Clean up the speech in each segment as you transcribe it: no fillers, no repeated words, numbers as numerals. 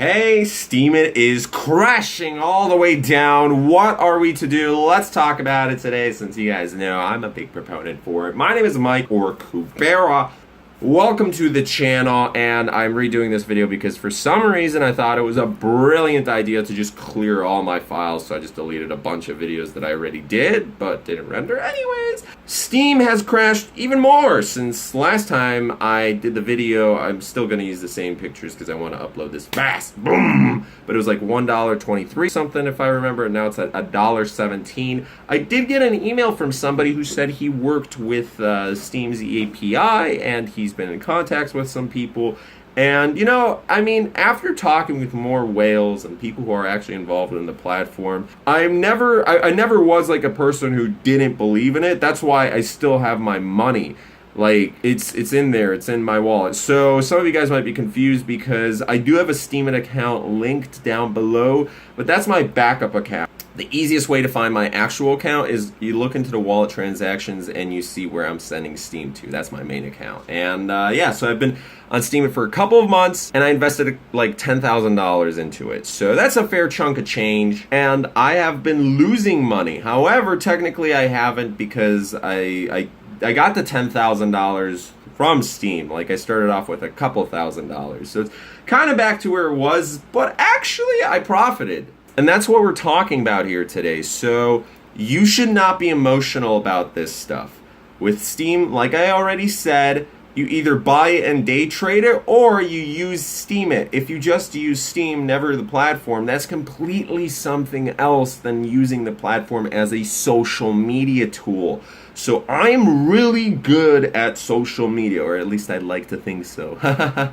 Hey, Steam it is crashing all the way down. What are we to do? Let's talk about it today, since you guys know I'm a big proponent for it. My name is Mike, or Kubera. Welcome to the channel, and I'm redoing this video because for some reason I thought it was a brilliant idea to just clear all my files, so I just deleted a bunch of videos that I already did, but didn't render anyways. Steam has crashed even more since last time I did the video. I'm still going to use the same pictures because I want to upload this fast. Boom! But it was like $1.23 something if I remember, and now it's at $1.17. I did get an email from somebody who said he worked with Steam's API, and he's been in contact with some people. And you know, I mean, after talking with more whales and people who are actually involved in the platform, I never was like a person who didn't believe in it. That's why I still have my money. Like, it's in there, it's in my wallet. So some of you guys might be confused because I do have a Steam account linked down below, but that's my backup account. The easiest way to find my actual account is you look into the wallet transactions and you see where I'm sending Steam to. That's my main account. And yeah, so I've been on Steam for a couple of months, and I invested like $10,000 into it. So that's a fair chunk of change, and I have been losing money. However, technically I haven't, because I got the $10,000 from Steam. Like, I started off with a couple $1,000. So it's kind of back to where it was, but actually I profited. And that's what we're talking about here today. So you should not be emotional about this stuff. With Steam, like I already said, you either buy it and day trade it, or you use Steam it. If you just use Steam, never the platform, that's completely something else than using the platform as a social media tool. So I'm really good at social media, or at least I'd like to think so.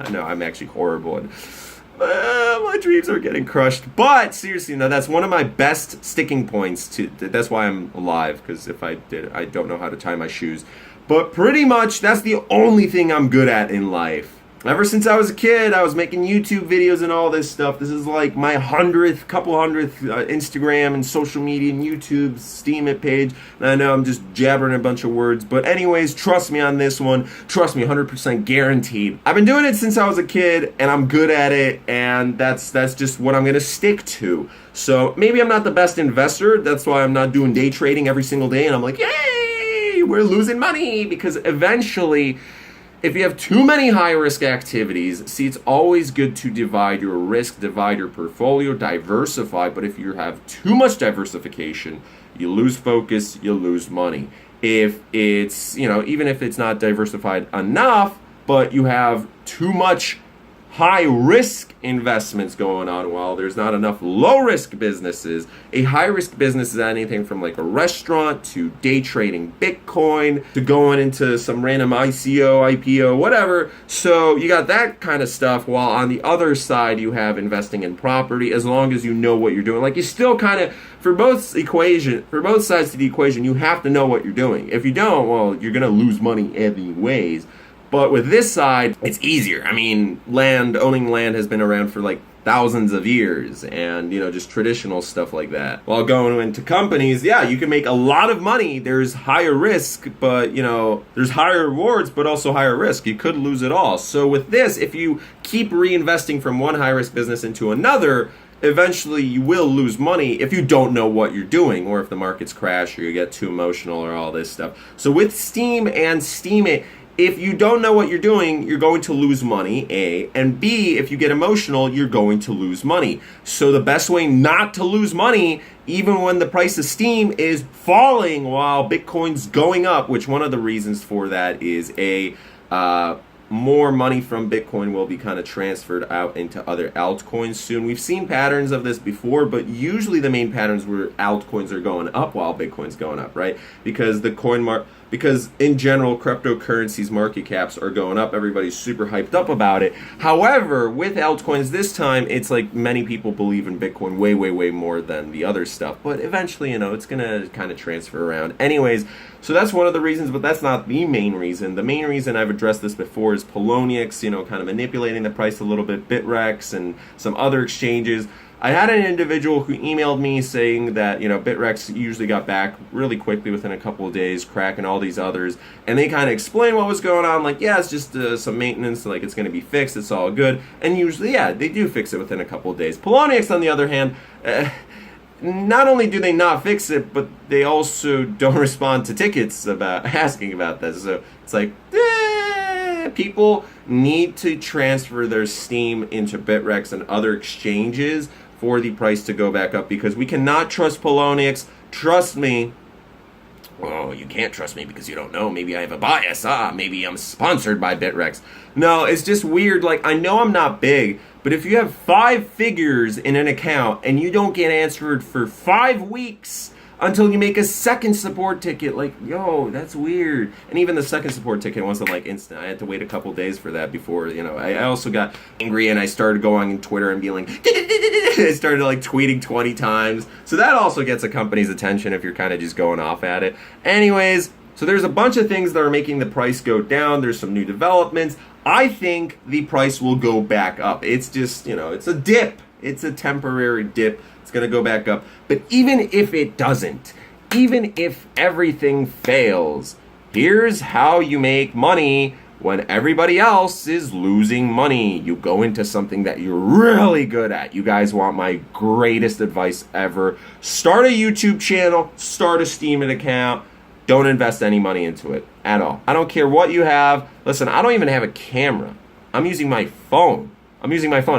No, I'm actually horrible. My dreams are getting crushed. But seriously, no, that's one of my best sticking points. That's why I'm alive, because if I did, I don't know how to tie my shoes. But pretty much, that's the only thing I'm good at in life. Ever since I was a kid, I was making YouTube videos and all this stuff. This is like my couple hundredth Instagram and social media and YouTube Steam it page. And I know I'm just jabbering a bunch of words, but anyways, trust me on this one. Trust me, 100% guaranteed. I've been doing it since I was a kid, and I'm good at it, and that's just what I'm gonna stick to. So maybe I'm not the best investor. That's why I'm not doing day trading every single day, and I'm like, yay, we're losing money, because eventually, if you have too many high-risk activities, see, it's always good to divide your risk, divide your portfolio, diversify. But if you have too much diversification, you lose focus, you lose money. If it's, you know, even if it's not diversified enough, but you have too much high-risk investments going on, while there's not enough low-risk businesses. A high-risk business is anything from like a restaurant to day trading Bitcoin to going into some random ICO, whatever. So you got that kind of stuff, while on the other side you have investing in property, as long as you know what you're doing. Like, you still kind of, for both sides to the equation, you have to know what you're doing. If you don't, well, you're going to lose money anyways. But with this side, it's easier. I mean, owning land has been around for like thousands of years, and, you know, just traditional stuff like that. While going into companies, yeah, you can make a lot of money. There's higher risk, but, you know, there's higher rewards, but also higher risk. You could lose it all. So with this, if you keep reinvesting from one high-risk business into another, eventually you will lose money if you don't know what you're doing, or if the markets crash, or you get too emotional, or all this stuff. So with Steam and Steam it, if you don't know what you're doing, you're going to lose money, A. And B, if you get emotional, you're going to lose money. So the best way not to lose money, even when the price of Steam is falling while Bitcoin's going up, which one of the reasons for that is more money from Bitcoin will be kind of transferred out into other altcoins soon. We've seen patterns of this before, but usually the main patterns where altcoins are going up while Bitcoin's going up, right? Because because in general, cryptocurrencies market caps are going up. Everybody's super hyped up about it. However, with altcoins this time, it's like many people believe in Bitcoin way, way, way more than the other stuff. But eventually, you know, it's going to kind of transfer around. Anyways, so that's one of the reasons, but that's not the main reason. The main reason, I've addressed this before, is Poloniex, you know, kind of manipulating the price a little bit, Bitrex and some other exchanges. I had an individual who emailed me saying that, Bitrex usually got back really quickly within a couple of days, Crack and all these others, and they kind of explained what was going on, like, yeah, it's just some maintenance, like, it's going to be fixed, it's all good, and usually, yeah, they do fix it within a couple of days. Poloniex, on the other hand, not only do they not fix it, but they also don't respond to tickets about asking about this. So it's like, people need to transfer their Steem into Bitrex and other exchanges for the price to go back up, because we cannot trust Poloniex. Trust me. Oh, you can't trust me because you don't know. Maybe I have a bias. Maybe I'm sponsored by Bitrex. No, it's just weird. Like, I know I'm not big, but if you have 5 figures in an account and you don't get answered for 5 weeks until you make a second support ticket, like, yo, that's weird. And even the second support ticket wasn't like instant. I had to wait a couple days for that before, I also got angry and I started going on Twitter and being like, I started like tweeting 20 times. So that also gets a company's attention if you're kind of just going off at it. Anyways, so there's a bunch of things that are making the price go down. There's some new developments. I think the price will go back up. It's just, it's a dip. It's a temporary dip. It's going to go back up. But even if it doesn't, even if everything fails, here's how you make money when everybody else is losing money. You go into something that you're really good at. You guys want my greatest advice ever. Start a YouTube channel. Start a Steem account. Don't invest any money into it at all. I don't care what you have. Listen, I don't even have a camera. I'm using my phone. I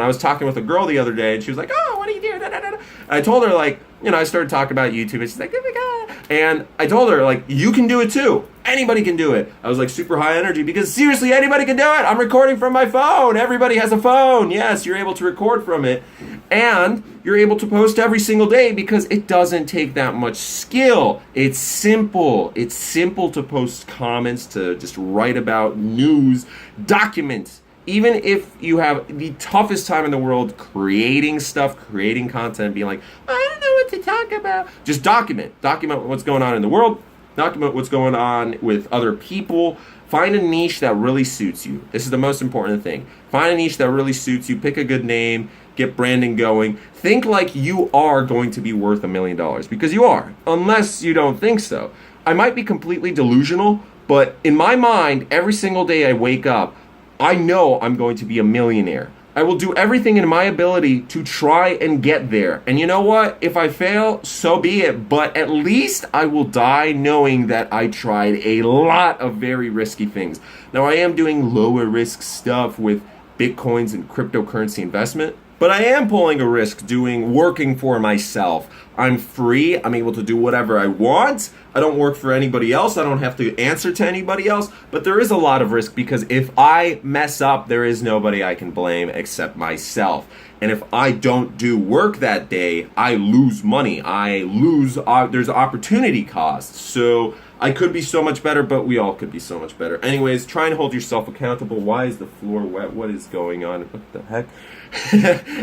was talking with a girl the other day, and she was like, oh, what do you do? Da, da, da. I told her, like, I started talking about YouTube, and she's like, oh my God. And I told her, like, you can do it too. Anybody can do it. I was like super high energy because seriously, anybody can do it. I'm recording from my phone. Everybody has a phone. Yes, you're able to record from it. And you're able to post every single day because it doesn't take that much skill. It's simple. It's simple to post comments, to just write about news, documents. Even if you have the toughest time in the world creating stuff, creating content, being like, I don't know what to talk about. Just document. Document what's going on in the world. Document what's going on with other people. Find a niche that really suits you. This is the most important thing. Find a niche that really suits you. Pick a good name. Get branding going. Think like you are going to be worth $1 million, because you are, unless you don't think so. I might be completely delusional, but in my mind, every single day I wake up, I know I'm going to be a millionaire. I will do everything in my ability to try and get there. And you know what? If I fail, so be it. But at least I will die knowing that I tried a lot of very risky things. Now, I am doing lower risk stuff with Bitcoins and cryptocurrency investment, but I am pulling a risk working for myself. I'm free. I'm able to do whatever I want. I don't work for anybody else. I don't have to answer to anybody else. But there is a lot of risk because if I mess up, there is nobody I can blame except myself. And if I don't do work that day, I lose money. There's opportunity costs. So I could be so much better, but we all could be so much better. Anyways, try and hold yourself accountable. Why is the floor wet? What is going on? What the heck?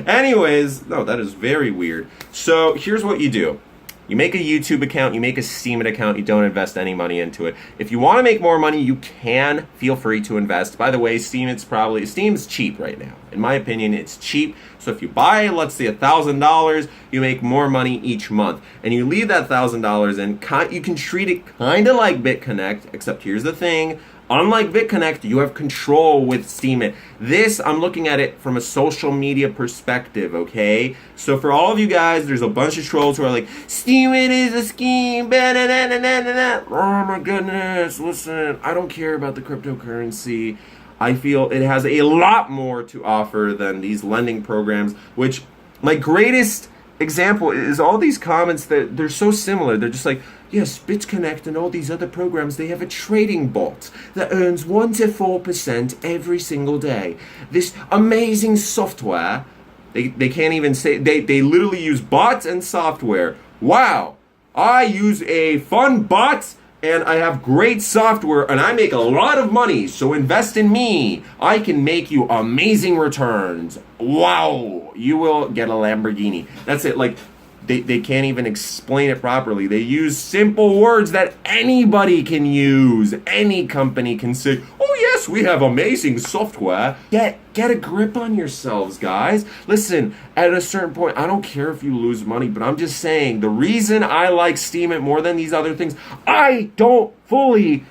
Anyways, no, that is very weird. So here's what you do. You make a YouTube account, you make a Steem account, you don't invest any money into it. If you want to make more money, you can feel free to invest. By the way, Steem's cheap right now. In my opinion, it's cheap. So if you buy, let's say $1,000, you make more money each month. And you leave that $1,000 and you can treat it kind of like BitConnect, except here's the thing. Unlike BitConnect, you have control with Steem. This, I'm looking at it from a social media perspective, okay? So for all of you guys, there's a bunch of trolls who are like, Steem is a scheme, oh my goodness, listen, I don't care about the cryptocurrency. I feel it has a lot more to offer than these lending programs, which my greatest example is all these comments that they're so similar. They're just like, yes, BitConnect and all these other programs, they have a trading bot that earns 1 to 4% every single day. This amazing software, they can't even say, they literally use bots and software. Wow, I use a fun bot and I have great software and I make a lot of money, so invest in me. I can make you amazing returns. Wow, you will get a Lamborghini. That's it. Like, they can't even explain it properly. They use simple words that anybody can use. Any company can say, oh yes, yes, we have amazing software. Get a grip on yourselves, guys. Listen, at a certain point, I don't care if you lose money, but I'm just saying, the reason I like Steem It more than these other things, I don't fully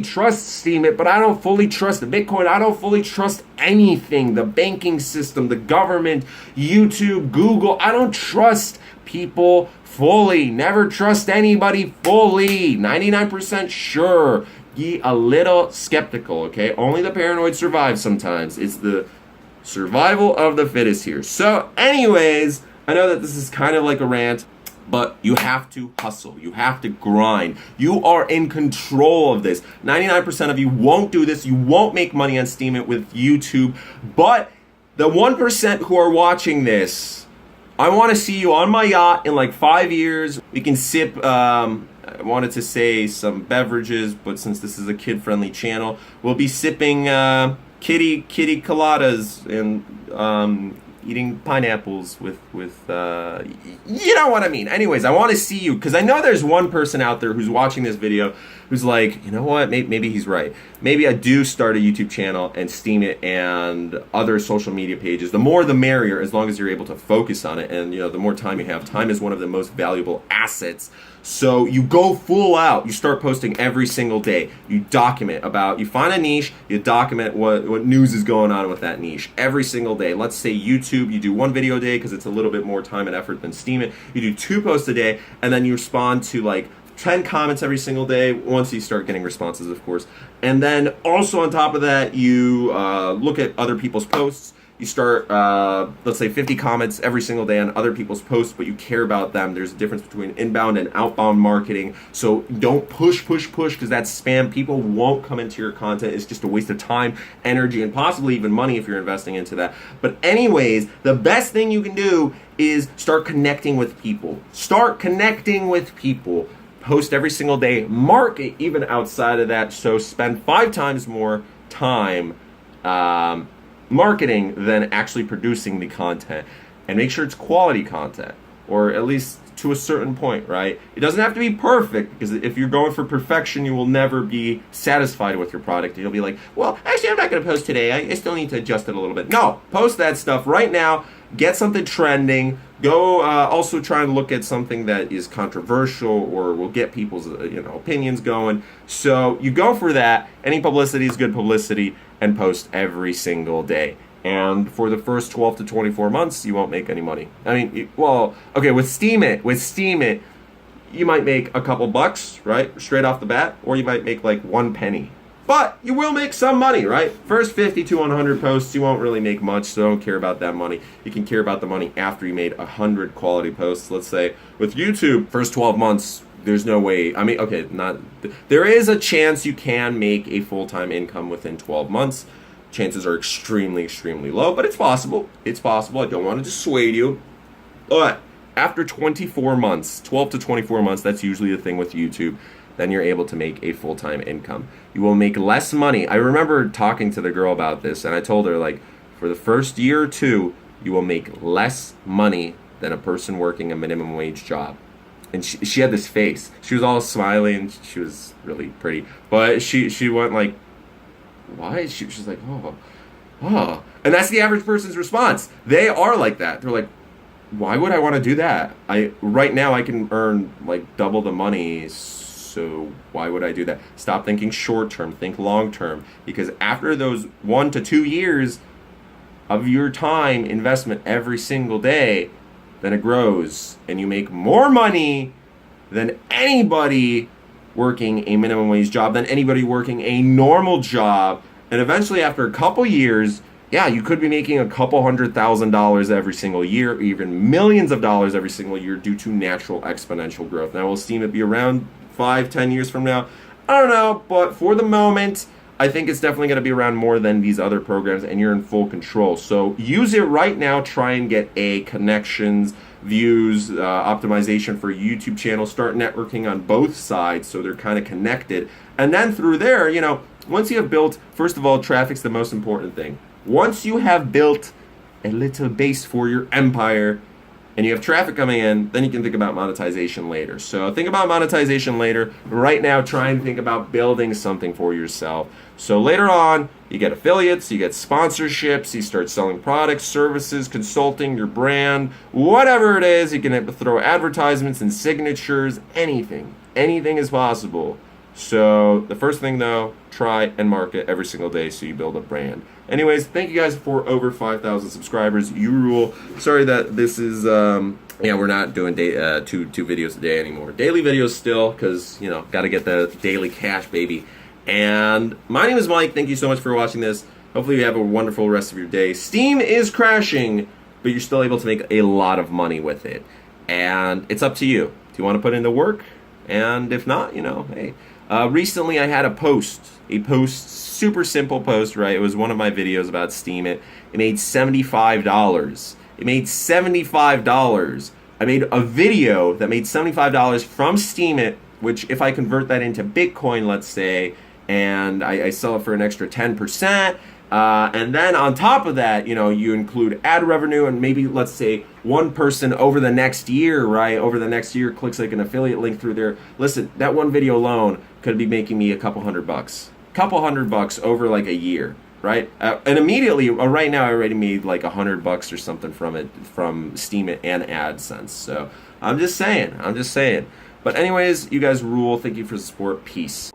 trust Steem It, but I don't fully trust the Bitcoin. I don't fully trust anything. The banking system, the government, YouTube, Google. I don't trust people fully. Never trust anybody fully. 99% sure. Be a little skeptical, okay? Only the paranoid survive sometimes. It's the survival of the fittest here. So anyways, I know that this is kind of like a rant, but you have to hustle. You have to grind. You are in control of this. 99% of you won't do this. You won't make money on Steem It with YouTube. But the 1% who are watching this, I want to see you on my yacht in like 5 years. We can sip, I wanted to say some beverages, but since this is a kid-friendly channel, we'll be sipping kitty coladas and eating pineapples with you know what I mean. Anyways, I want to see you, because I know there's one person out there who's watching this video who's like, you know what, maybe he's right. Maybe I do start a YouTube channel and Steem It and other social media pages. The more the merrier, as long as you're able to focus on it. And the more time you have. Time is one of the most valuable assets. So you go full out. You start posting every single day. You document you find a niche, you document what news is going on with that niche every single day. Let's say YouTube, you do 1 video a day because it's a little bit more time and effort than Steem It. You do 2 posts a day, and then you respond to like 10 comments every single day, once you start getting responses, of course. And then also on top of that, you look at other people's posts. You start, let's say 50 comments every single day on other people's posts, but you care about them. There's a difference between inbound and outbound marketing. So don't push, because that's spam. People won't come into your content. It's just a waste of time, energy, and possibly even money if you're investing into that. But anyways, the best thing you can do is start connecting with people. Start connecting with people. Post every single day. Market even outside of that. So spend 5 times more time marketing than actually producing the content, and make sure it's quality content, or at least to a certain point, right? It doesn't have to be perfect, because if you're going for perfection, you will never be satisfied with your product. You'll be like, well, actually, I'm not going to post today. I still need to adjust it a little bit. No, post that stuff right now. Get something trending. Go also try and look at something that is controversial or will get people's opinions going. So you go for that. Any publicity is good publicity, and post every single day. And for the first 12 to 24 months, you won't make any money. I mean, okay, with Steem It, you might make a couple bucks, right, straight off the bat, or you might make like 1 penny. But you will make some money, right? First 50 to 100 posts, you won't really make much, so don't care about that money. You can care about the money after you made 100 quality posts. Let's say with YouTube, first 12 months, there's no way. I mean, okay, there is a chance you can make a full-time income within 12 months. Chances are extremely, extremely low, but it's possible. It's possible. I don't want to dissuade you. But after 24 months, 12 to 24 months, that's usually the thing with YouTube, then you're able to make a full-time income. You will make less money. I remember talking to the girl about this, and I told her, like, for the first year or 2, you will make less money than a person working a minimum wage job. And she had this face. She was all smiling. She was really pretty. But she went like, why? She was like, oh. And that's the average person's response. They are like that. They're like, why would I want to do that? Right now I can earn like double the money, so why would I do that? Stop thinking short term, think long term. Because after those 1 to 2 years of your time investment every single day, then it grows and you make more money than anybody working a minimum wage job, than anybody working a normal job. And eventually after a couple years, yeah, you could be making a couple $100,000 every single year, or even millions of dollars every single year due to natural exponential growth. Now, will Steem It be around 5-10 years from now? I don't know, but for the moment, I think it's definitely going to be around more than these other programs, and you're in full control. So use it right now. Try and get connections, views, optimization for a YouTube channel. Start networking on both sides so they're kind of connected. And then through there, once you have built, first of all, traffic's the most important thing. Once you have built a little base for your empire, and you have traffic coming in, then you can think about monetization later. So think about monetization later. Right now, try and think about building something for yourself. So later on, you get affiliates, you get sponsorships, you start selling products, services, consulting, your brand, whatever it is. You can throw advertisements and signatures, anything. Anything is possible. So the first thing though, try and market every single day so you build a brand. Anyways, thank you guys for over 5,000 subscribers. You rule. Sorry that this is, we're not doing two videos a day anymore. Daily videos still, because, got to get the daily cash, baby. And my name is Mike. Thank you so much for watching this. Hopefully you have a wonderful rest of your day. Steam is crashing, but you're still able to make a lot of money with it. And it's up to you. Do you want to put in the work? And if not, hey. Recently I had a post, super simple post, right? It was one of my videos about Steam. It made $75. It made $75. I made a video that made $75 from Steam It, which if I convert that into Bitcoin, let's say, and I sell it for an extra 10%, and then on top of that, you include ad revenue, and maybe let's say one person over the next year, right? Over the next year clicks like an affiliate link through there. Listen, that one video alone could be making me a couple $100 over like a year, right? And immediately, right now, I already made like $100 or something from it, from Steam It and AdSense. So I'm just saying. But anyways, you guys rule. Thank you for the support. Peace.